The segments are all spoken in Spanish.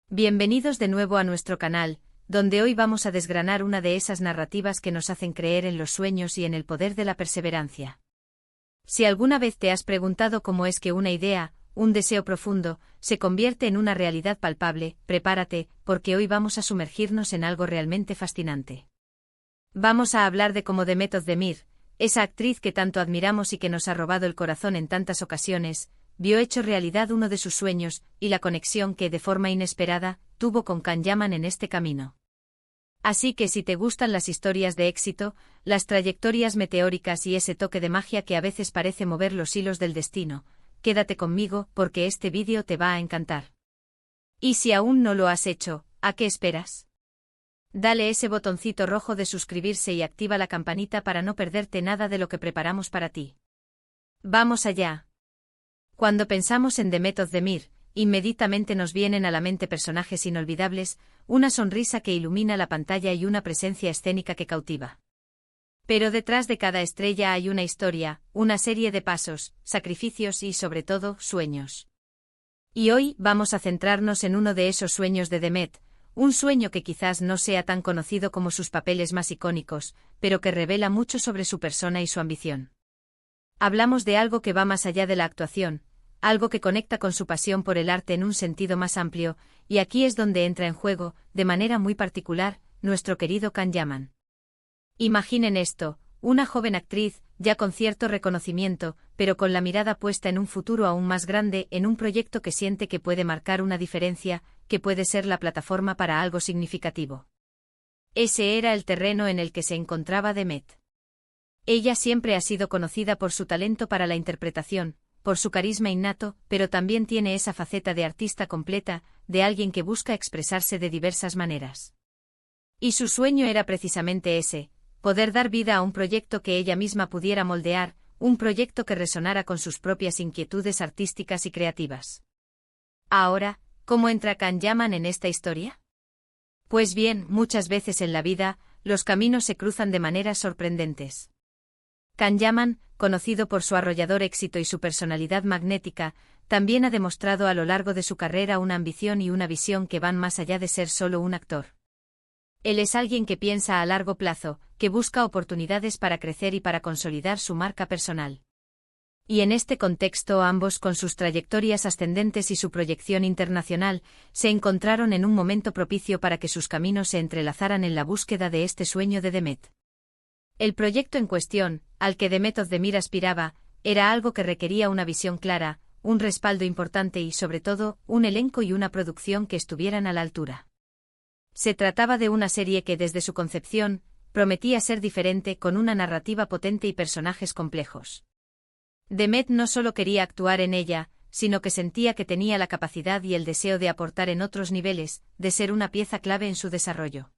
Bienvenidos de nuevo a nuestro canal, donde hoy vamos a desgranar una de esas narrativas que nos hacen creer en los sueños y en el poder de la perseverancia. Si alguna vez te has preguntado cómo es que una idea, un deseo profundo, se convierte en una realidad palpable, prepárate, porque hoy vamos a sumergirnos en algo realmente fascinante. Vamos a hablar de cómo Demet Özdemir, esa actriz que tanto admiramos y que nos ha robado el corazón en tantas ocasiones, vio hecho realidad uno de sus sueños, y la conexión que, de forma inesperada, tuvo con Can Yaman en este camino. Así que si te gustan las historias de éxito, las trayectorias meteóricas y ese toque de magia que a veces parece mover los hilos del destino, quédate conmigo porque este vídeo te va a encantar. Y si aún no lo has hecho, ¿a qué esperas? Dale ese botoncito rojo de suscribirse y activa la campanita para no perderte nada de lo que preparamos para ti. ¡Vamos allá! Cuando pensamos en Demet Özdemir, inmediatamente nos vienen a la mente personajes inolvidables, una sonrisa que ilumina la pantalla y una presencia escénica que cautiva. Pero detrás de cada estrella hay una historia, una serie de pasos, sacrificios y, sobre todo, sueños. Y hoy vamos a centrarnos en uno de esos sueños de Demet, un sueño que quizás no sea tan conocido como sus papeles más icónicos, pero que revela mucho sobre su persona y su ambición. Hablamos de algo que va más allá de la actuación, algo que conecta con su pasión por el arte en un sentido más amplio, y aquí es donde entra en juego, de manera muy particular, nuestro querido Can Yaman. Imaginen esto, una joven actriz, ya con cierto reconocimiento, pero con la mirada puesta en un futuro aún más grande, en un proyecto que siente que puede marcar una diferencia, que puede ser la plataforma para algo significativo. Ese era el terreno en el que se encontraba Demet. Ella siempre ha sido conocida por su talento para la interpretación, por su carisma innato, pero también tiene esa faceta de artista completa, de alguien que busca expresarse de diversas maneras. Y su sueño era precisamente ese, poder dar vida a un proyecto que ella misma pudiera moldear, un proyecto que resonara con sus propias inquietudes artísticas y creativas. Ahora, ¿cómo entra Can Yaman en esta historia? Pues bien, muchas veces en la vida, los caminos se cruzan de maneras sorprendentes. Can Yaman, conocido por su arrollador éxito y su personalidad magnética, también ha demostrado a lo largo de su carrera una ambición y una visión que van más allá de ser solo un actor. Él es alguien que piensa a largo plazo, que busca oportunidades para crecer y para consolidar su marca personal. Y en este contexto ambos, con sus trayectorias ascendentes y su proyección internacional, se encontraron en un momento propicio para que sus caminos se entrelazaran en la búsqueda de este sueño de Demet. El proyecto en cuestión, al que Demet Özdemir aspiraba, era algo que requería una visión clara, un respaldo importante y, sobre todo, un elenco y una producción que estuvieran a la altura. Se trataba de una serie que, desde su concepción, prometía ser diferente, con una narrativa potente y personajes complejos. Demet no solo quería actuar en ella, sino que sentía que tenía la capacidad y el deseo de aportar en otros niveles, de ser una pieza clave en su desarrollo.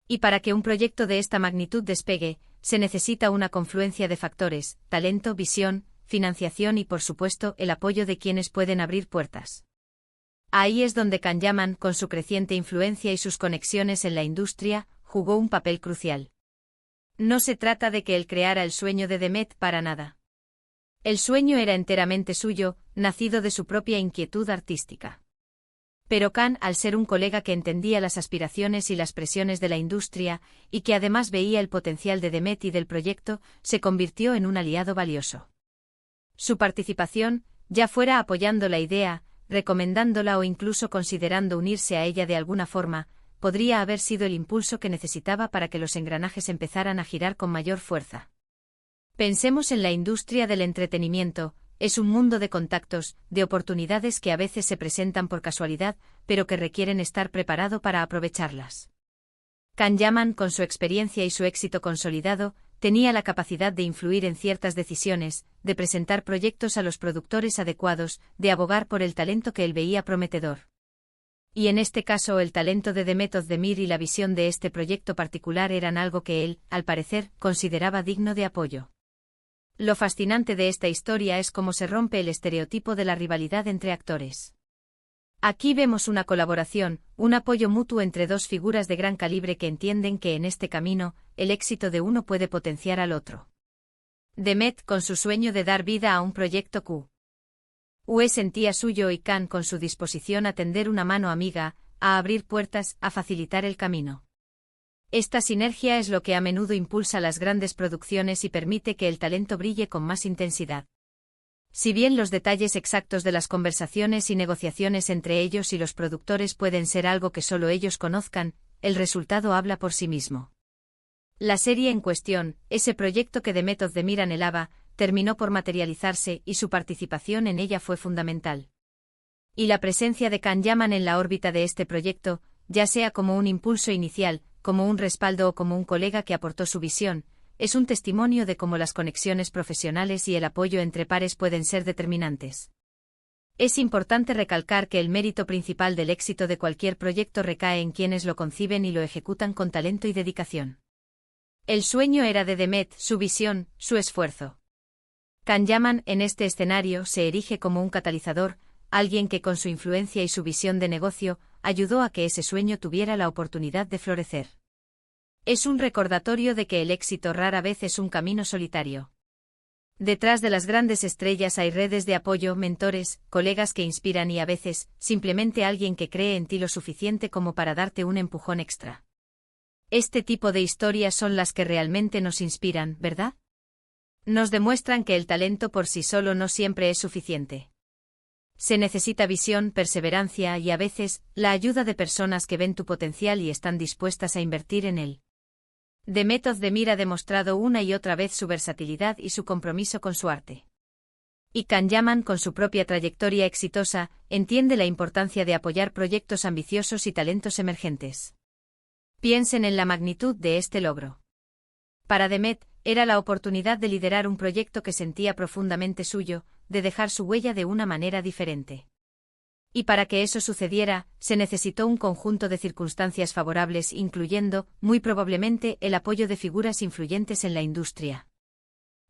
Y para que un proyecto de esta magnitud despegue, se necesita una confluencia de factores: talento, visión, financiación y, por supuesto, el apoyo de quienes pueden abrir puertas. Ahí es donde Can Yaman, con su creciente influencia y sus conexiones en la industria, jugó un papel crucial. No se trata de que él creara el sueño de Demet para nada. El sueño era enteramente suyo, nacido de su propia inquietud artística. Pero Can, al ser un colega que entendía las aspiraciones y las presiones de la industria, y que además veía el potencial de Demet y del proyecto, se convirtió en un aliado valioso. Su participación, ya fuera apoyando la idea, recomendándola o incluso considerando unirse a ella de alguna forma, podría haber sido el impulso que necesitaba para que los engranajes empezaran a girar con mayor fuerza. Pensemos en la industria del entretenimiento. Es un mundo de contactos, de oportunidades que a veces se presentan por casualidad, pero que requieren estar preparado para aprovecharlas. Can Yaman, con su experiencia y su éxito consolidado, tenía la capacidad de influir en ciertas decisiones, de presentar proyectos a los productores adecuados, de abogar por el talento que él veía prometedor. Y en este caso el talento de Demet Özdemir y la visión de este proyecto particular eran algo que él, al parecer, consideraba digno de apoyo. Lo fascinante de esta historia es cómo se rompe el estereotipo de la rivalidad entre actores. Aquí vemos una colaboración, un apoyo mutuo entre dos figuras de gran calibre que entienden que en este camino, el éxito de uno puede potenciar al otro. Demet, con su sueño de dar vida a un proyecto Q. Ue sentía suyo y Can, con su disposición a tender una mano amiga, a abrir puertas, a facilitar el camino. Esta sinergia es lo que a menudo impulsa las grandes producciones y permite que el talento brille con más intensidad. Si bien los detalles exactos de las conversaciones y negociaciones entre ellos y los productores pueden ser algo que solo ellos conozcan, el resultado habla por sí mismo. La serie en cuestión, ese proyecto que The Method de Mir anhelaba, terminó por materializarse y su participación en ella fue fundamental. Y la presencia de Can Yaman en la órbita de este proyecto, ya sea como un impulso inicial, como un respaldo o como un colega que aportó su visión, es un testimonio de cómo las conexiones profesionales y el apoyo entre pares pueden ser determinantes. Es importante recalcar que el mérito principal del éxito de cualquier proyecto recae en quienes lo conciben y lo ejecutan con talento y dedicación. El sueño era de Demet, su visión, su esfuerzo. Can Yaman en este escenario se erige como un catalizador, alguien que con su influencia y su visión de negocio, ayudó a que ese sueño tuviera la oportunidad de florecer. Es un recordatorio de que el éxito rara vez es un camino solitario. Detrás de las grandes estrellas hay redes de apoyo, mentores, colegas que inspiran y a veces, simplemente alguien que cree en ti lo suficiente como para darte un empujón extra. Este tipo de historias son las que realmente nos inspiran, ¿verdad? Nos demuestran que el talento por sí solo no siempre es suficiente. Se necesita visión, perseverancia y a veces, la ayuda de personas que ven tu potencial y están dispuestas a invertir en él. The Method de Mir ha demostrado una y otra vez su versatilidad y su compromiso con su arte. Y Can Yaman, con su propia trayectoria exitosa, entiende la importancia de apoyar proyectos ambiciosos y talentos emergentes. Piensen en la magnitud de este logro. Para Demet, era la oportunidad de liderar un proyecto que sentía profundamente suyo, de dejar su huella de una manera diferente. Y para que eso sucediera, se necesitó un conjunto de circunstancias favorables, incluyendo, muy probablemente, el apoyo de figuras influyentes en la industria.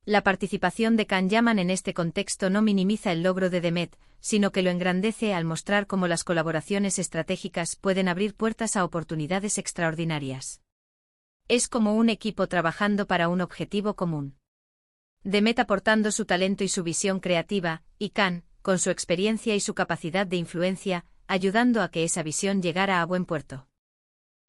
La participación de Can Yaman en este contexto no minimiza el logro de Demet, sino que lo engrandece al mostrar cómo las colaboraciones estratégicas pueden abrir puertas a oportunidades extraordinarias. Es como un equipo trabajando para un objetivo común. Demet aportando su talento y su visión creativa, y Can, con su experiencia y su capacidad de influencia, ayudando a que esa visión llegara a buen puerto.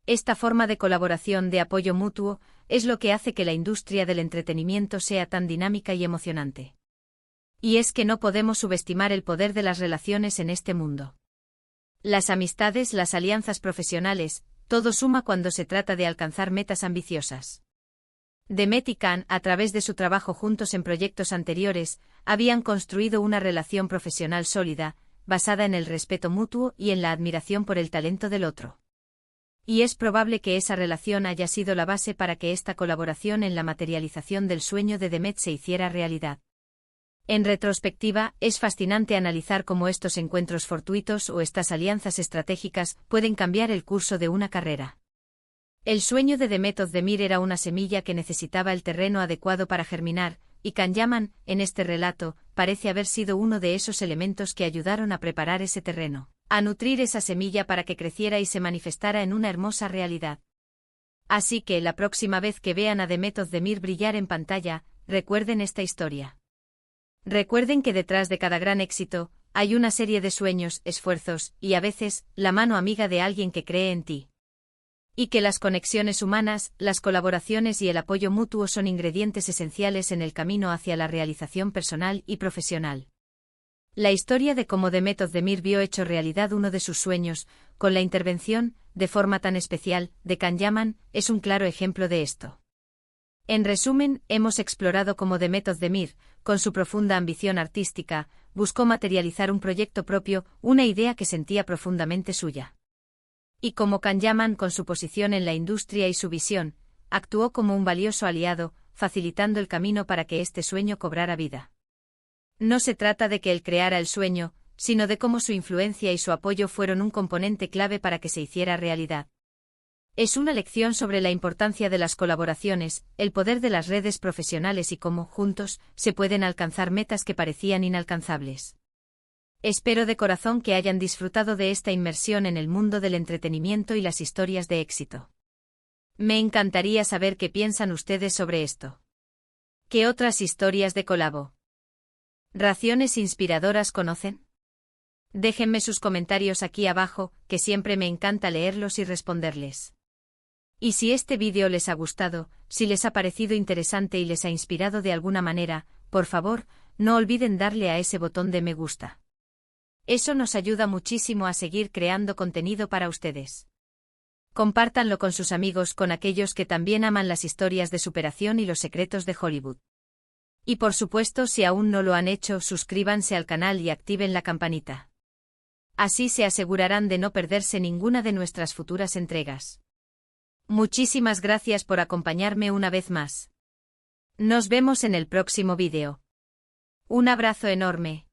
Esta forma de colaboración de apoyo mutuo es lo que hace que la industria del entretenimiento sea tan dinámica y emocionante. Y es que no podemos subestimar el poder de las relaciones en este mundo. Las amistades, las alianzas profesionales, todo suma cuando se trata de alcanzar metas ambiciosas. Demet y Can, a través de su trabajo juntos en proyectos anteriores, habían construido una relación profesional sólida, basada en el respeto mutuo y en la admiración por el talento del otro. Y es probable que esa relación haya sido la base para que esta colaboración en la materialización del sueño de Demet se hiciera realidad. En retrospectiva, es fascinante analizar cómo estos encuentros fortuitos o estas alianzas estratégicas pueden cambiar el curso de una carrera. El sueño de The Method de Mir era una semilla que necesitaba el terreno adecuado para germinar, y Can Yaman, en este relato, parece haber sido uno de esos elementos que ayudaron a preparar ese terreno, a nutrir esa semilla para que creciera y se manifestara en una hermosa realidad. Así que la próxima vez que vean a The Method de Mir brillar en pantalla, recuerden esta historia. Recuerden que detrás de cada gran éxito, hay una serie de sueños, esfuerzos, y a veces, la mano amiga de alguien que cree en ti. Y que las conexiones humanas, las colaboraciones y el apoyo mutuo son ingredientes esenciales en el camino hacia la realización personal y profesional. La historia de cómo The Method de Mir vio hecho realidad uno de sus sueños, con la intervención, de forma tan especial, de Can Yaman, es un claro ejemplo de esto. En resumen, hemos explorado cómo The Method de Mir, con su profunda ambición artística, buscó materializar un proyecto propio, una idea que sentía profundamente suya. Y como Can Yaman, con su posición en la industria y su visión, actuó como un valioso aliado, facilitando el camino para que este sueño cobrara vida. No se trata de que él creara el sueño, sino de cómo su influencia y su apoyo fueron un componente clave para que se hiciera realidad. Es una lección sobre la importancia de las colaboraciones, el poder de las redes profesionales y cómo, juntos, se pueden alcanzar metas que parecían inalcanzables. Espero de corazón que hayan disfrutado de esta inmersión en el mundo del entretenimiento y las historias de éxito. Me encantaría saber qué piensan ustedes sobre esto. ¿Qué otras historias de colabo? ¿Raciones inspiradoras conocen? Déjenme sus comentarios aquí abajo, que siempre me encanta leerlos y responderles. Y si este vídeo les ha gustado, si les ha parecido interesante y les ha inspirado de alguna manera, por favor, no olviden darle a ese botón de me gusta. Eso nos ayuda muchísimo a seguir creando contenido para ustedes. Compártanlo con sus amigos, con aquellos que también aman las historias de superación y los secretos de Hollywood. Y por supuesto, si aún no lo han hecho, suscríbanse al canal y activen la campanita. Así se asegurarán de no perderse ninguna de nuestras futuras entregas. Muchísimas gracias por acompañarme una vez más. Nos vemos en el próximo vídeo. Un abrazo enorme.